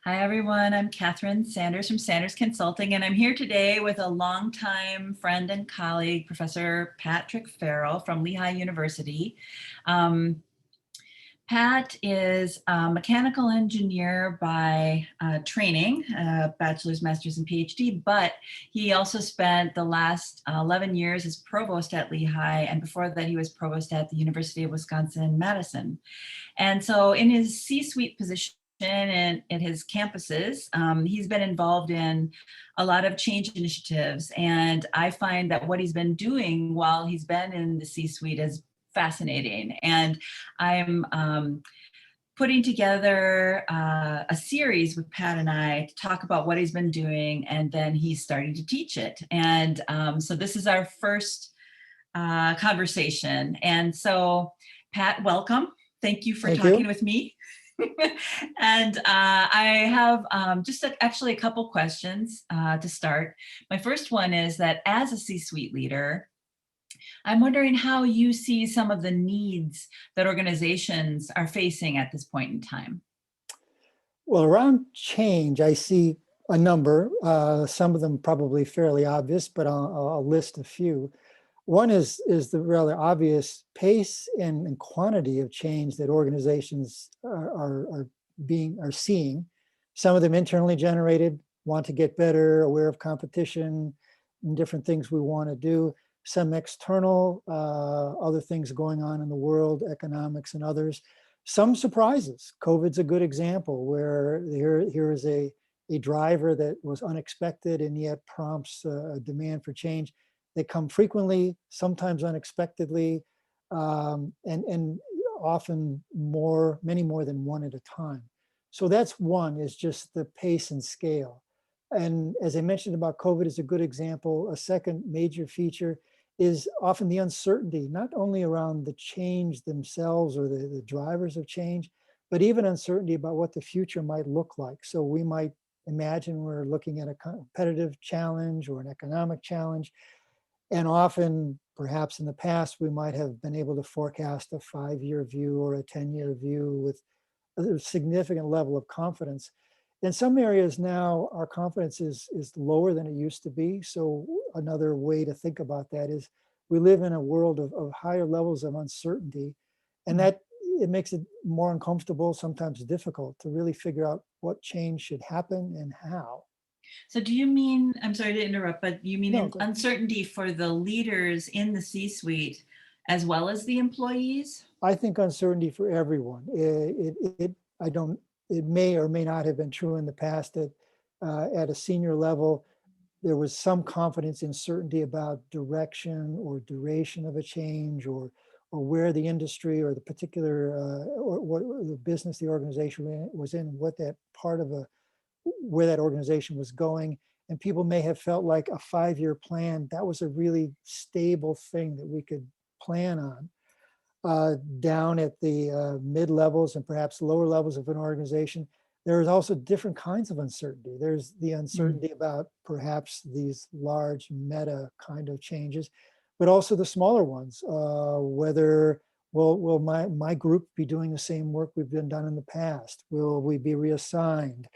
Hi, everyone. I'm Katherine Sanders from Sanders Consulting, and I'm here today with a longtime friend and colleague, Professor Patrick Farrell from Lehigh University. Um, Pat is a mechanical engineer by training, bachelor's, master's, and PhD, but he also spent the last 11 years as provost at Lehigh, and before that he was provost at the University of Wisconsin-Madison. And so in his C-suite position and at his campuses, he's been involved in a lot of change initiatives. And I find that what he's been doing while he's been in the C-suite is fascinating. And I'm putting together a series with Pat and I to talk about what he's been doing, and then he's starting to teach it. And so this is our first conversation. And so, Pat, welcome. Thank you for Thank talking you. with me. And I have actually a couple questions to start. My first one is that as a C-suite leader, I'm wondering how you see some of the needs that organizations are facing at this point in time. Well, around change, I see a number, some of them probably fairly obvious, but I'll list a few. One is the rather obvious pace and quantity of change that organizations are seeing. Some of them internally generated, want to get better, aware of competition, and different things we want to do. Some external, other things going on in the world, economics and others. Some surprises. COVID's a good example where here is a driver that was unexpected and yet prompts a demand for change. They come frequently, sometimes unexpectedly, and often many more than one at a time. So that's one, is just the pace and scale. And as I mentioned about COVID is a good example. A second major feature is often the uncertainty, not only around the change themselves or the drivers of change, but even uncertainty about what the future might look like. So we might imagine we're looking at a competitive challenge or an economic challenge. And often, perhaps in the past, we might have been able to forecast a 5-year view or a 10-year view with a significant level of confidence. In some areas now, our confidence is lower than it used to be. So another way to think about that is we live in a world of higher levels of uncertainty, and that it makes it more uncomfortable, sometimes difficult to really figure out what change should happen and how. So do you mean, I'm sorry to interrupt, but you mean No, uncertainty for the leaders in the C-suite as well as the employees? I think uncertainty for everyone. It may or may not have been true in the past that at a senior level, there was some confidence in certainty about direction or duration of a change, or where the industry or the particular or what the business the organization was in, what that part of where that organization was going. And people may have felt like a 5-year plan, that was a really stable thing that we could plan on. Down at the mid levels and perhaps lower levels of an organization, there is also different kinds of uncertainty. There's the uncertainty about perhaps these large meta kind of changes, but also the smaller ones. Whether will my group be doing the same work we've been done in the past? Will we be reassigned?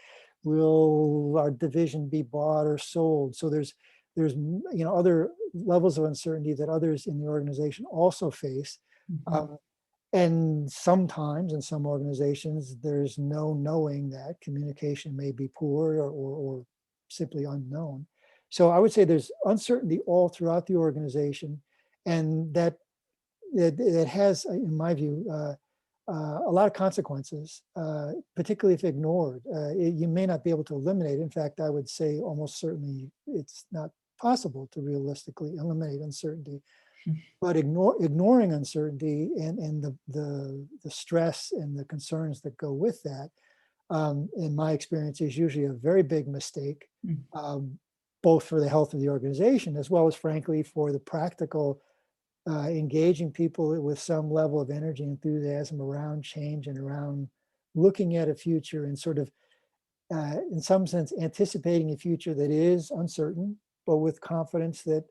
Will our division be bought or sold? So there's other levels of uncertainty that others in the organization also face. Um, and sometimes in some organizations, there's no knowing that communication may be poor or simply unknown. So I would say there's uncertainty all throughout the organization, and that has, in my view, a lot of consequences, particularly if ignored. You may not be able to eliminate. In fact, I would say almost certainly it's not possible to realistically eliminate uncertainty. But ignoring uncertainty and the stress and the concerns that go with that, in my experience, is usually a very big mistake, both for the health of the organization as well as, frankly, for the practical engaging people with some level of energy and enthusiasm around change and around looking at a future and sort of, in some sense, anticipating a future that is uncertain, but with confidence that,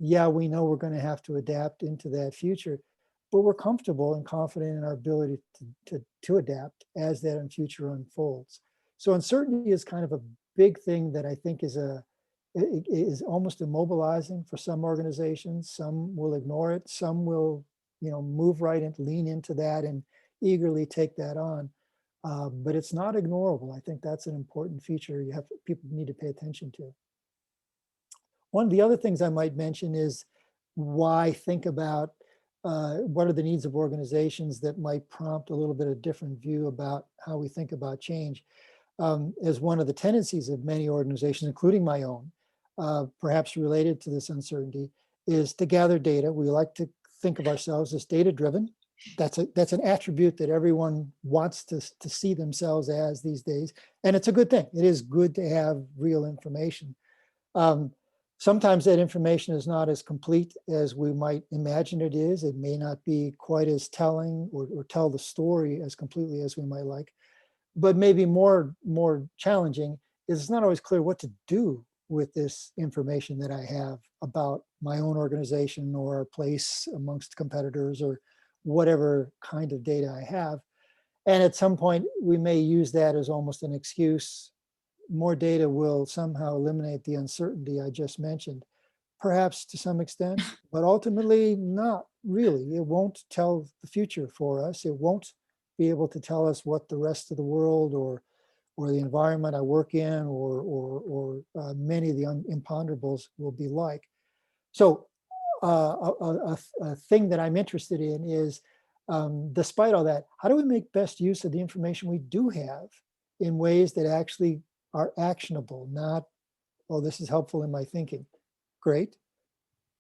yeah, we know we're going to have to adapt into that future, but we're comfortable and confident in our ability to adapt as that future unfolds. So uncertainty is kind of a big thing that I think is almost immobilizing for some organizations. Some will ignore it. Some will, move right and lean into that and eagerly take that on. But it's not ignorable. I think that's an important feature people need to pay attention to. One of the other things I might mention is why think about what are the needs of organizations that might prompt a little bit of different view about how we think about change. As one of the tendencies of many organizations, including my own, perhaps related to this uncertainty, is to gather data. We like to think of ourselves as data-driven. That's an attribute that everyone wants to see themselves as these days. And it's a good thing. It is good to have real information. Sometimes that information is not as complete as we might imagine it is. It may not be quite as telling or tell the story as completely as we might like. But maybe more challenging is it's not always clear what to do with this information that I have about my own organization or place amongst competitors or whatever kind of data I have. And at some point, we may use that as almost an excuse. More data will somehow eliminate the uncertainty I just mentioned, perhaps to some extent, but ultimately not really. It won't tell the future for us. It won't be able to tell us what the rest of the world or the environment I work in or many of the imponderables will be like. So a thing that I'm interested in is, despite all that, how do we make best use of the information we do have in ways that actually are actionable, not, oh, this is helpful in my thinking. Great.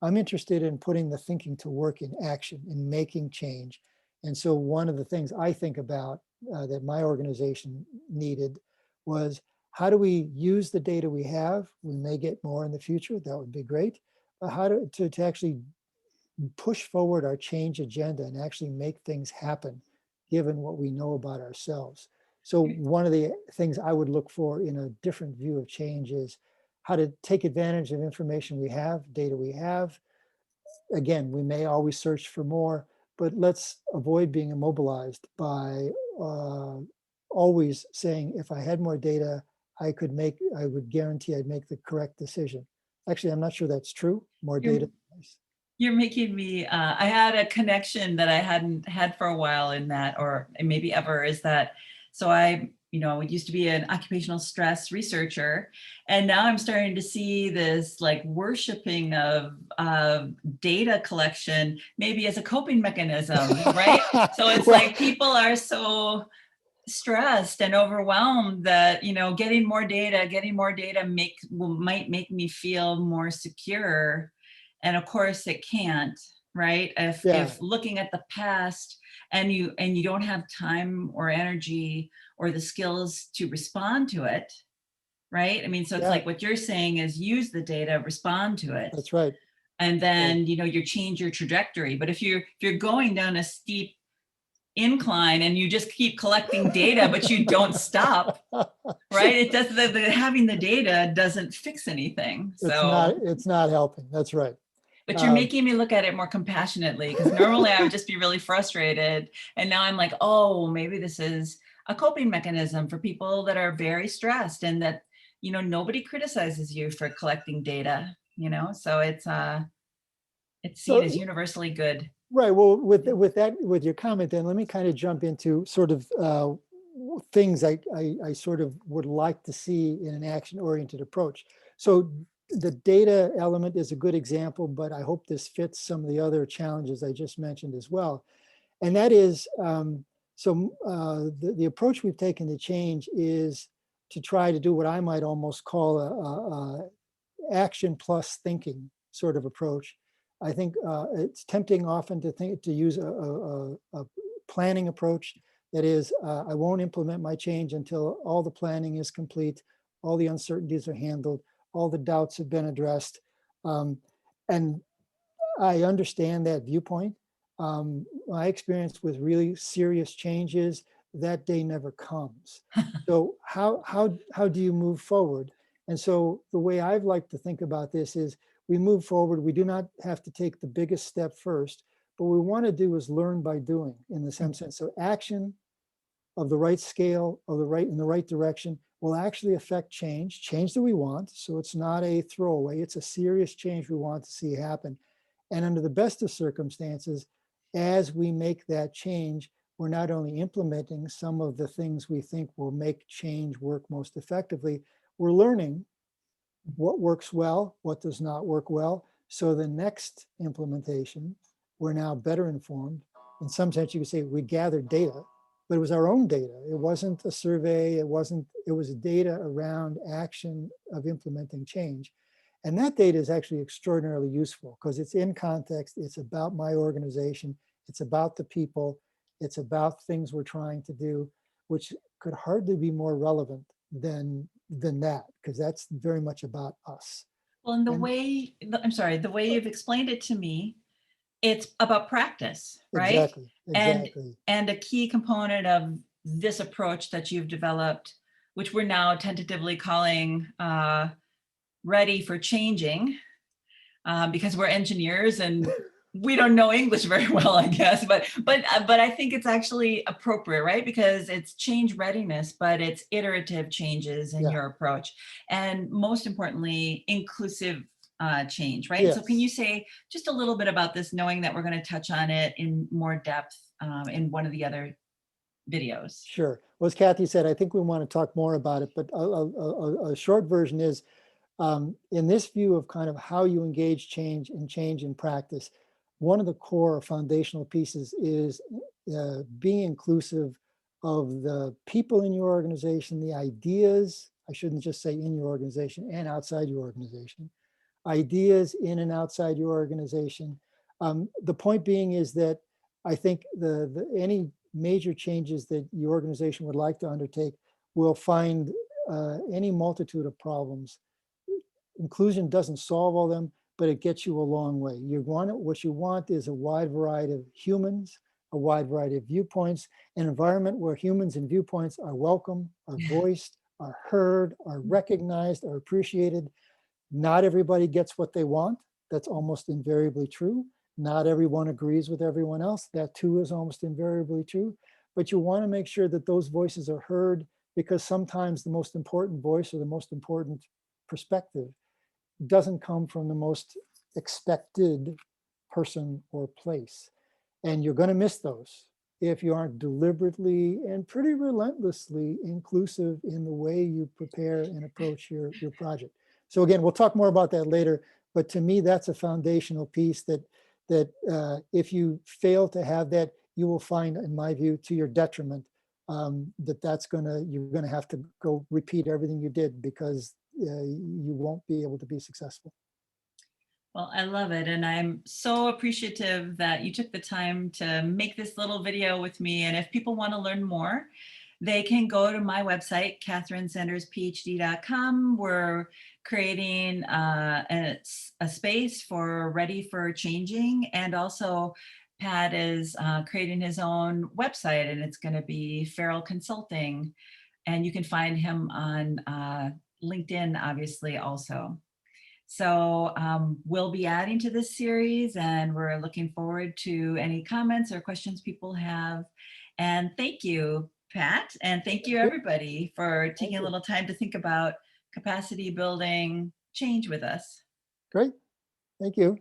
I'm interested in putting the thinking to work in action, in making change. And so one of the things I think about that my organization needed was, how do we use the data we have? We may get more in the future, that would be great. But how to actually push forward our change agenda and actually make things happen, given what we know about ourselves. So one of the things I would look for in a different view of change is how to take advantage of information we have, data we have. Again, we may always search for more, but let's avoid being immobilized by always saying, if I had more data, I would guarantee I'd make the correct decision. Actually, I'm not sure that's true. More You're, data. you're making me, I had a connection that I hadn't had for a while in that, or maybe ever, is that, so I used to be an occupational stress researcher, and now I'm starting to see this like worshiping of data collection, maybe as a coping mechanism, right? So it's Well, like people are so stressed and overwhelmed that getting more data might make me feel more secure, and of course it can't, right? yeah, If looking at the past and you don't have time or energy or the skills to respond to it, right? I mean, so it's yeah, like what you're saying is use the data, respond to it, that's right. and Right. then you change your trajectory. But if you're going down a steep incline and you just keep collecting data but you don't stop, right? It does having the data doesn't fix anything. So It's not helping. That's right. but you're Um, making me look at it more compassionately, because normally I would just be really frustrated, and now I'm like, oh, maybe this is a coping mechanism for people that are very stressed, and that nobody criticizes you for collecting data, so it's seen as so universally good. right. Well, with your comment, then let me kind of jump into sort of things I sort of would like to see in an action-oriented approach. So the data element is a good example, but I hope this fits some of the other challenges I just mentioned as well. And that is, the approach we've taken to change is to try to do what I might almost call a action plus thinking sort of approach. I think it's tempting often to use a planning approach. That is, I won't implement my change until all the planning is complete, all the uncertainties are handled, all the doubts have been addressed. And I understand that viewpoint. My experience with really serious changes, that day never comes. So how do you move forward? And so the way I've liked to think about this is, we move forward. We do not have to take the biggest step first, but what we want to do is learn by doing, in the same sense. So action of the right scale, in the right direction, will actually affect change that we want. So it's not a throwaway, it's a serious change we want to see happen. And under the best of circumstances, as we make that change, we're not only implementing some of the things we think will make change work most effectively, we're learning what works well, what does not work well. So the next implementation, we're now better informed. In some sense, you could say we gathered data, but it was our own data. It wasn't a survey. It was data around action of implementing change. And that data is actually extraordinarily useful because it's in context. It's about my organization. It's about the people. It's about things we're trying to do, which could hardly be more relevant than that, because that's very much about us. Well, and And I'm sorry, the way you've explained it to me, it's about practice, right? exactly, And exactly. and a key component of this approach that you've developed, which we're now tentatively calling ready for changing, because we're engineers and we don't know English very well, I guess. But I think it's actually appropriate, right? Because it's change readiness, but it's iterative changes in Yeah. your approach, and most importantly, inclusive change, right? So can you Yes. say just a little bit about this, knowing that we're going to touch on it in more depth in one of the other videos? Sure. Well, as Kathy said, I think we want to talk more about it, but a short version is in this view of kind of how you engage change and change in practice, one of the core foundational pieces is being inclusive of the people in your organization, the ideas, I shouldn't just say in your organization, and outside your organization, ideas in and outside your organization. The point being is that I think any major changes that your organization would like to undertake will find any multitude of problems. Inclusion doesn't solve all of them, but it gets you a long way. What you want is a wide variety of humans, a wide variety of viewpoints, an environment where humans and viewpoints are welcome, are voiced, are heard, are recognized, are appreciated. Not everybody gets what they want. That's almost invariably true. Not everyone agrees with everyone else. That too is almost invariably true. But you want to make sure that those voices are heard, because sometimes the most important voice or the most important perspective doesn't come from the most expected person or place. And you're going to miss those if you aren't deliberately and pretty relentlessly inclusive in the way you prepare and approach your project. So again, we'll talk more about that later, but to me, that's a foundational piece that if you fail to have that, you will find, in my view, to your detriment, you're gonna have to go repeat everything you did, because you won't be able to be successful. Well, I love it. And I'm so appreciative that you took the time to make this little video with me. And if people want to learn more, they can go to my website, katherinesandersphd.com. We're creating a space for Ready for Changing. And also, Pat is creating his own website, and it's going to be Farrell Consulting. And you can find him on LinkedIn, obviously, also. So we'll be adding to this series, and we're looking forward to any comments or questions people have. And thank you, Pat, and thank you, Thank you. everybody, for Thank taking a you. little time to think about capacity building change with us. Great. Thank you.